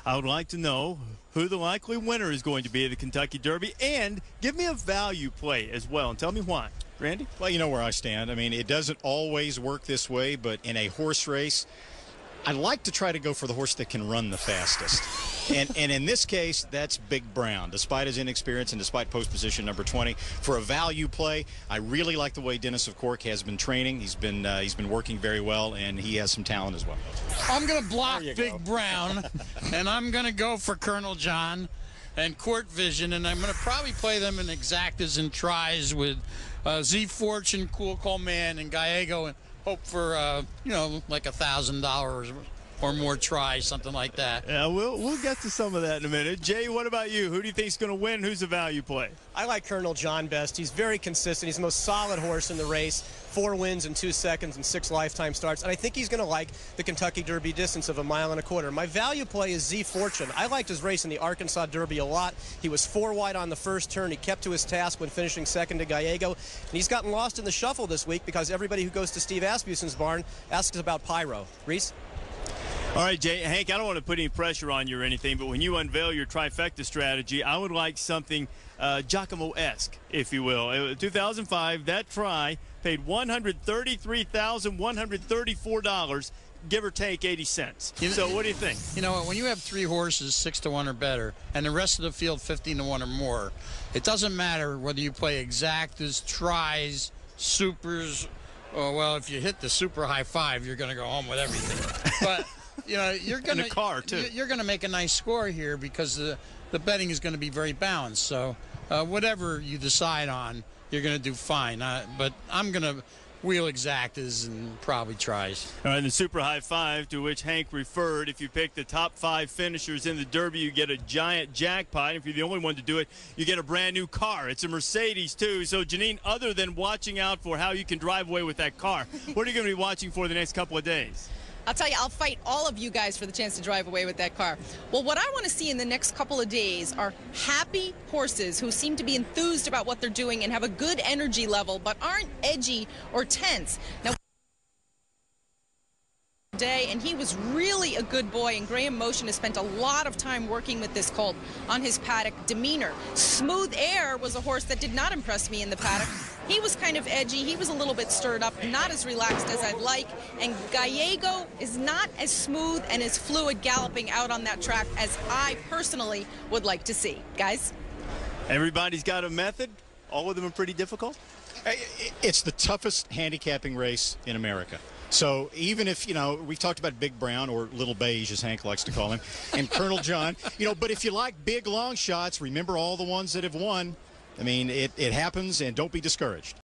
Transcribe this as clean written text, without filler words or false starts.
I would like to know who the likely winner is going to be of the Kentucky Derby, and give me a value play as well, and tell me why. Randy? Well, you know where I stand. I mean, it doesn't always work this way, but in a horse race, I like to try to go for the horse that can run the fastest. And in this case, that's Big Brown. Despite his inexperience and despite post position number 20, for a value play, I really like the way Dennis of Cork has been training. He's been working very well, and he has some talent as well. I'm going to block Big Brown, and I'm going to go for Colonel John and Court Vision, and I'm going to probably play them in exactas and tries with Z Fortune, Cool Coleman, and Gallego, and hope for like $1,000 or more tries, something like that. Yeah, we'll get to some of that in a minute. Jay, what about you? Who do you think is going to win? Who's the value play? I like Colonel John best. He's very consistent. He's the most solid horse in the race. 4 wins in 2 seconds and 6 lifetime starts. And I think he's going to like the Kentucky Derby distance of 1.25 miles. My value play is Z Fortune. I liked his race in the Arkansas Derby a lot. He was 4 wide on the first turn. He kept to his task when finishing second to Gallego. And he's gotten lost in the shuffle this week because everybody who goes to Steve Asmussen's barn asks about Pyro. Reese? All right, Jay. Hank, I don't want to put any pressure on you or anything, but when you unveil your trifecta strategy, I would like something Giacomo-esque, if you will. 2005, that try paid $133,134, give or take 80 cents. So what do you think? You know what? When you have 3 horses 6-1 or better, and the rest of the field 15-1 or more, it doesn't matter whether you play exactas, tries, supers. Oh, well, if you hit the super high 5, you're going to go home with everything. But you're going to car too. You're going to make a nice score here because the betting is going to be very balanced. So whatever you decide on, you're going to do fine. But I'm going to wheel exactas and probably tries. All right, the super high 5 to which Hank referred. If you pick the top 5 finishers in the Derby, you get a giant jackpot. If you're the only one to do it, you get a brand new car. It's a Mercedes too. So Janine, other than watching out for how you can drive away with that car, what are you going to be watching for the next couple of days? I'll tell you, I'll fight all of you guys for the chance to drive away with that car. Well, what I want to see in the next couple of days are happy horses who seem to be enthused about what they're doing and have a good energy level, but aren't edgy or tense. Now, and he was really a good boy, and Graham Motion has spent a lot of time working with this colt on his paddock demeanor. Smooth Air was a horse that did not impress me in the paddock. He was kind of edgy. He was a little bit stirred up, not as relaxed as I'd like. And Gallego is not as smooth and as fluid galloping out on that track as I personally would like to see. Guys? Everybody's got a method. All of them are pretty difficult. It's the toughest handicapping race in America. So even if, we've talked about Big Brown, or Little Beige, as Hank likes to call him, and Colonel John, but if you like big, long shots, remember all the ones that have won. I mean, it happens, and don't be discouraged.